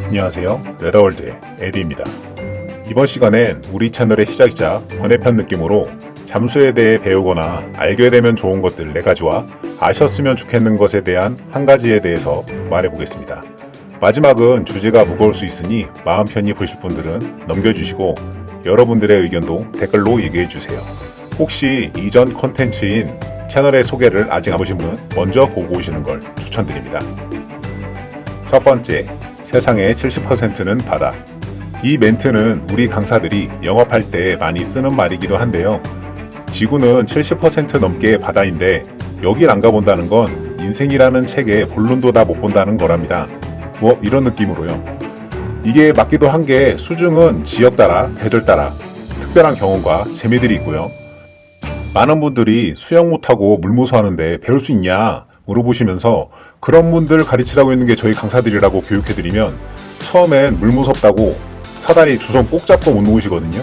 안녕하세요. 웨더월드의 에디입니다. 이번 시간엔 우리 채널의 시작이자 번외편 느낌으로 잠수에 대해 배우거나 알게 되면 좋은 것들 4가지와 아셨으면 좋겠는 것에 대한 1가지에 대해서 말해보겠습니다. 마지막은 주제가 무거울 수 있으니 마음 편히 보실 분들은 넘겨주시고 여러분들의 의견도 댓글로 얘기해주세요. 혹시 이전 컨텐츠인 채널의 소개를 아직 안 보신 분은 먼저 보고 오시는 걸 추천드립니다. 첫 번째, 세상의 70%는 바다. 이 멘트는 우리 강사들이 영업할 때 많이 쓰는 말이기도 한데요. 지구는 70% 넘게 바다인데 여길 안 가본다는 건 인생이라는 책의 본론도 다 못 본다는 거랍니다. 뭐 이런 느낌으로요. 이게 맞기도 한 게 수중은 지역 따라 계절 따라 특별한 경험과 재미들이 있고요. 많은 분들이 수영 못하고 물 무서워하는데 배울 수 있냐 물어보시면서 그런 분들 가르치라고 있는 게 저희 강사들이라고 교육해드리면 처음엔 물 무섭다고 사다리 두 손 꼭 잡고 못 놓으시거든요.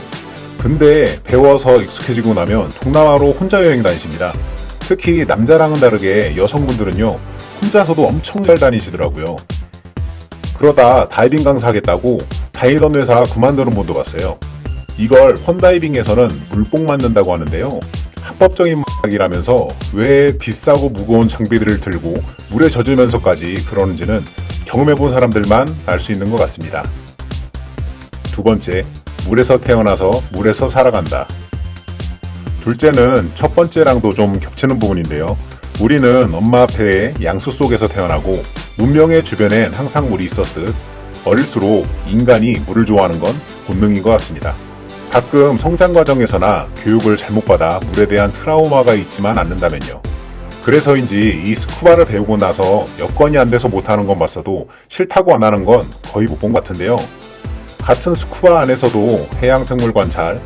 근데 배워서 익숙해지고 나면 동남아로 혼자 여행 다니십니다. 특히 남자랑은 다르게 여성분들은요 혼자서도 엄청 잘 다니시더라고요. 그러다 다이빙 강사 하겠다고 다니던 회사 그만두는 분도 봤어요. 이걸 펀다이빙에서는 물뽕 맞는다고 하는데요. 합법적인 이라면서 왜 비싸고 무거운 장비들을 들고 물에 젖으면서까지 그러는지는 경험해본 사람들만 알 수 있는 것 같습니다. 두 번째, 물에서 태어나서 물에서 살아간다. 둘째는 첫 번째랑도 좀 겹치는 부분인데요. 우리는 엄마 배의 양수 속에서 태어나고 문명의 주변엔 항상 물이 있었듯 어릴수록 인간이 물을 좋아하는 건 본능인 것 같습니다. 가끔 성장 과정에서나 교육을 잘못 받아 물에 대한 트라우마가 있지만 않는다면요. 그래서인지 이 스쿠바를 배우고 나서 여건이 안 돼서 못하는 건 봤어도 싫다고 안 하는 건 거의 못 본 것 같은데요. 같은 스쿠바 안에서도 해양생물 관찰,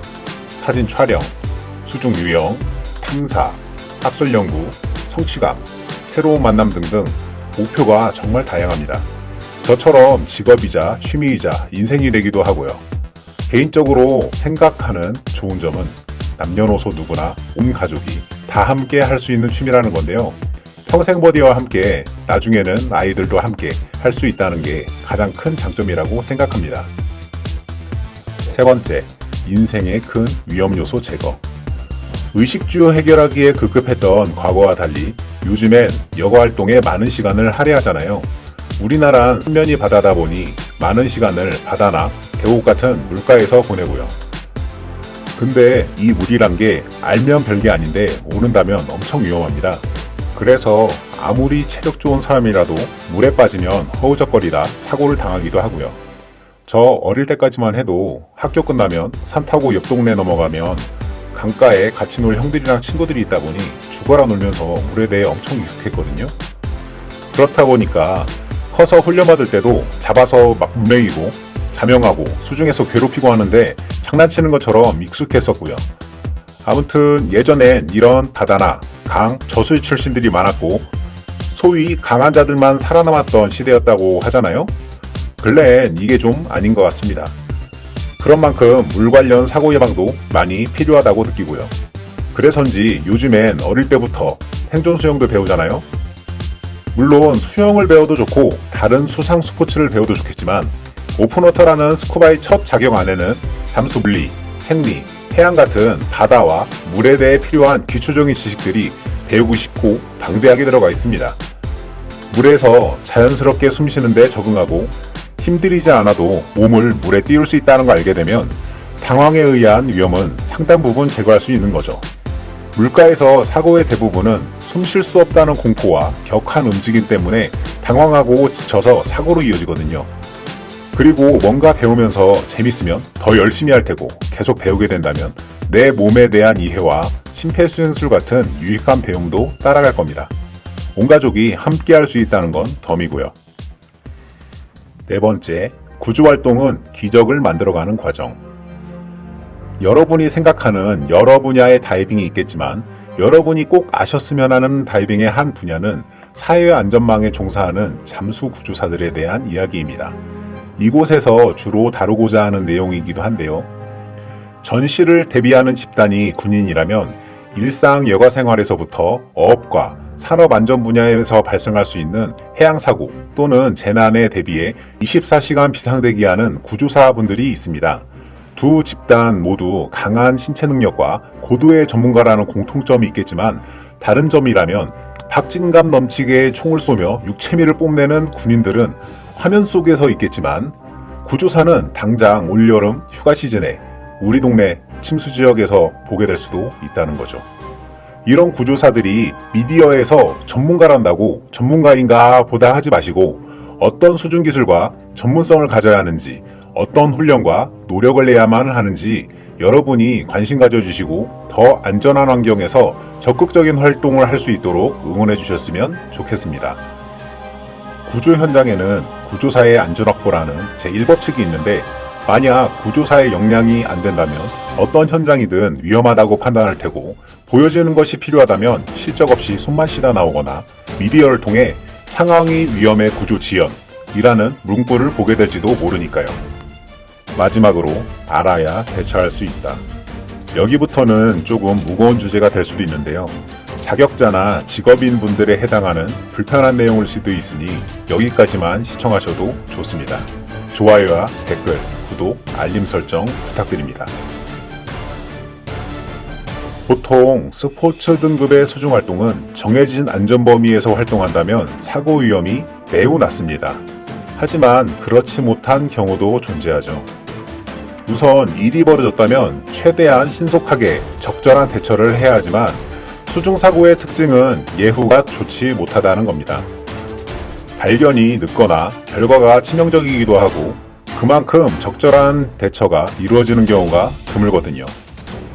사진 촬영, 수중 유영, 탐사, 학술 연구, 성취감, 새로운 만남 등등 목표가 정말 다양합니다. 저처럼 직업이자 취미이자 인생이 되기도 하고요. 개인적으로 생각하는 좋은 점은 남녀노소 누구나 온 가족이 다 함께 할 수 있는 취미라는 건데요. 평생 버디와 함께 나중에는 아이들도 함께 할 수 있다는 게 가장 큰 장점이라고 생각합니다. 세 번째, 인생의 큰 위험 요소 제거. 의식주 해결하기에 급급했던 과거와 달리 요즘엔 여가 활동에 많은 시간을 할애하잖아요. 우리나라는 수면이 바다다 보니 많은 시간을 바다나 계곡 같은 물가에서 보내고요. 근데 이 물이란 게 알면 별게 아닌데 모른다면 엄청 위험합니다. 그래서 아무리 체력 좋은 사람이라도 물에 빠지면 허우적거리다 사고를 당하기도 하고요. 저 어릴 때까지만 해도 학교 끝나면 산 타고 옆 동네 넘어가면 강가에 같이 놀 형들이랑 친구들이 있다 보니 죽어라 놀면서 물에 대해 엄청 익숙했거든요. 그렇다 보니까 커서 훈련받을 때도 잡아서 막 물먹이고 자명하고 수중에서 괴롭히고 하는데 장난치는 것처럼 익숙했었고요. 아무튼 예전엔 이런 바다나 강, 저수지 출신들이 많았고 소위 강한 자들만 살아남았던 시대였다고 하잖아요. 근래엔 이게 좀 아닌 것 같습니다. 그런 만큼 물 관련 사고 예방도 많이 필요하다고 느끼고요. 그래서인지 요즘엔 어릴 때부터 생존 수영도 배우잖아요. 물론 수영을 배워도 좋고 다른 수상 스포츠를 배워도 좋겠지만 오픈워터라는 스쿠바의 첫 자격 안에는 잠수 물리, 생리, 해양 같은 바다와 물에 대해 필요한 기초적인 지식들이 배우고 싶고 방대하게 들어가 있습니다. 물에서 자연스럽게 숨쉬는 데 적응하고 힘들이지 않아도 몸을 물에 띄울 수 있다는 걸 알게 되면 당황에 의한 위험은 상당 부분 제거할 수 있는 거죠. 물가에서 사고의 대부분은 숨 쉴 수 없다는 공포와 격한 움직임 때문에 당황하고 지쳐서 사고로 이어지거든요. 그리고 뭔가 배우면서 재밌으면 더 열심히 할 테고 계속 배우게 된다면 내 몸에 대한 이해와 심폐수행술 같은 유익한 배움도 따라갈 겁니다. 온 가족이 함께 할 수 있다는 건 덤이고요. 네 번째, 구조활동은 기적을 만들어가는 과정. 여러분이 생각하는 여러 분야의 다이빙이 있겠지만 여러분이 꼭 아셨으면 하는 다이빙의 한 분야는 사회안전망에 종사하는 잠수구조사들에 대한 이야기입니다. 이곳에서 주로 다루고자 하는 내용이기도 한데요. 전시를 대비하는 집단이 군인이라면 일상 여가 생활에서부터 어업과 산업안전 분야에서 발생할 수 있는 해양사고 또는 재난에 대비해 24시간 비상대기하는 구조사분들이 있습니다. 두 집단 모두 강한 신체 능력과 고도의 전문가라는 공통점이 있겠지만 다른 점이라면 박진감 넘치게 총을 쏘며 육체미를 뽐내는 군인들은 화면 속에서 있겠지만 구조사는 당장 올여름 휴가 시즌에 우리 동네 침수지역에서 보게 될 수도 있다는 거죠. 이런 구조사들이 미디어에서 전문가란다고 전문가인가 보다 하지 마시고 어떤 수준 기술과 전문성을 가져야 하는지 어떤 훈련과 노력을 내야만 하는지 여러분이 관심 가져주시고 더 안전한 환경에서 적극적인 활동을 할 수 있도록 응원해 주셨으면 좋겠습니다. 구조 현장에는 구조사의 안전확보라는 제1법칙이 있는데 만약 구조사의 역량이 안 된다면 어떤 현장이든 위험하다고 판단할 테고 보여지는 것이 필요하다면 실적 없이 손만 씻어 나오거나 미디어를 통해 상황이 위험해 구조 지연이라는 문구를 보게 될지도 모르니까요. 마지막으로 알아야 대처할 수 있다. 여기부터는 조금 무거운 주제가 될 수도 있는데요. 자격자나 직업인 분들에 해당하는 불편한 내용일 수도 있으니 여기까지만 시청하셔도 좋습니다. 좋아요와 댓글, 구독, 알림 설정 부탁드립니다. 보통 스포츠 등급의 수중 활동은 정해진 안전 범위에서 활동한다면 사고 위험이 매우 낮습니다. 하지만 그렇지 못한 경우도 존재하죠. 우선 일이 벌어졌다면 최대한 신속하게 적절한 대처를 해야 하지만 수중사고의 특징은 예후가 좋지 못하다는 겁니다. 발견이 늦거나 결과가 치명적이기도 하고 그만큼 적절한 대처가 이루어지는 경우가 드물거든요.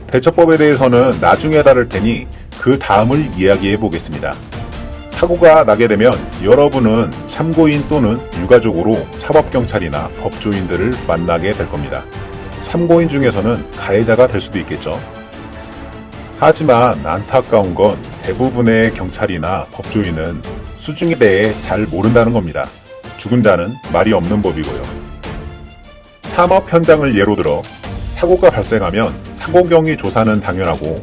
대처법에 대해서는 나중에 다룰 테니 그 다음을 이야기해 보겠습니다. 사고가 나게 되면 여러분은 참고인 또는 유가족으로 사법경찰이나 법조인들을 만나게 될 겁니다. 참고인 중에서는 가해자가 될 수도 있겠죠. 하지만 안타까운 건 대부분의 경찰이나 법조인은 수중에 대해 잘 모른다는 겁니다. 죽은 자는 말이 없는 법이고요. 산업 현장을 예로 들어 사고가 발생하면 사고 경위 조사는 당연하고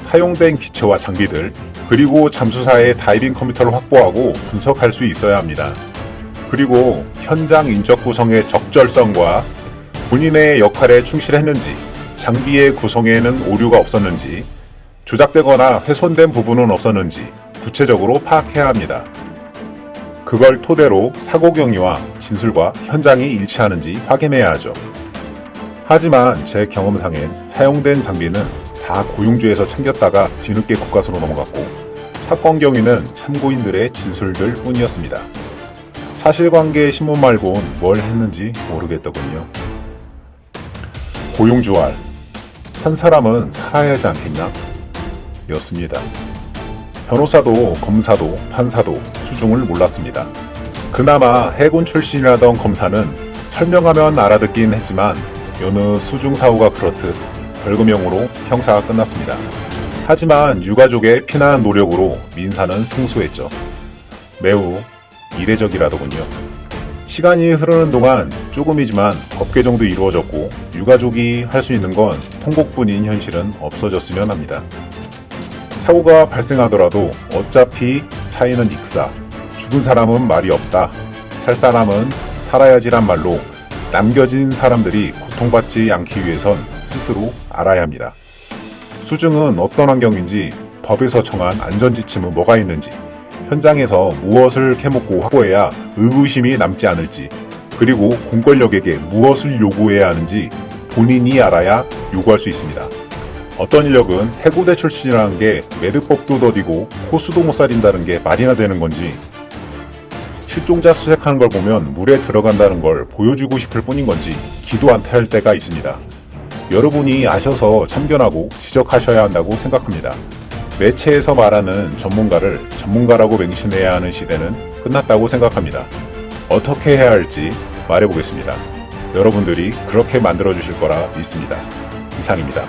사용된 기체와 장비들 그리고 잠수사의 다이빙 컴퓨터를 확보하고 분석할 수 있어야 합니다. 그리고 현장 인적 구성의 적절성과 본인의 역할에 충실했는지 장비의 구성에는 오류가 없었는지 조작되거나 훼손된 부분은 없었는지 구체적으로 파악해야 합니다. 그걸 토대로 사고 경위와 진술과 현장이 일치하는지 확인해야 하죠. 하지만 제 경험상엔 사용된 장비는 다 고용주에서 챙겼다가 뒤늦게 국가수로 넘어갔고 사건 경위는 참고인들의 진술들 뿐이었습니다. 사실관계 신문 말곤 뭘 했는지 모르겠더군요. 고용주알, 산 사람은 살아야 하지 않겠냐? 였습니다. 변호사도 검사도 판사도 수중을 몰랐습니다. 그나마 해군 출신이라던 검사는 설명하면 알아듣긴 했지만 여느 수중 사고가 그렇듯 벌금형으로 형사가 끝났습니다. 하지만 유가족의 피난 노력으로 민사는 승소했죠. 매우 이례적이라더군요. 시간이 흐르는 동안 조금이지만 법 개정도 이루어졌고 유가족이 할 수 있는 건 통곡뿐인 현실은 없어졌으면 합니다. 사고가 발생하더라도 어차피 사인은 익사, 죽은 사람은 말이 없다, 살 사람은 살아야지란 말로 남겨진 사람들이 고통받지 않기 위해선 스스로 알아야 합니다. 수중은 어떤 환경인지, 법에서 정한 안전지침은 뭐가 있는지, 현장에서 무엇을 캐묻고 확보해야 의구심이 남지 않을지, 그리고 공권력에게 무엇을 요구해야 하는지 본인이 알아야 요구할 수 있습니다. 어떤 인력은 해군대 출신이라는 게 매듭법도 더디고 호수도 못 살린다는 게 말이나 되는 건지, 실종자 수색하는 걸 보면 물에 들어간다는 걸 보여주고 싶을 뿐인 건지 기도 안 탈 때가 있습니다. 여러분이 아셔서 참견하고 지적하셔야 한다고 생각합니다. 매체에서 말하는 전문가를 전문가라고 맹신해야 하는 시대는 끝났다고 생각합니다. 어떻게 해야 할지 말해보겠습니다. 여러분들이 그렇게 만들어주실 거라 믿습니다. 이상입니다.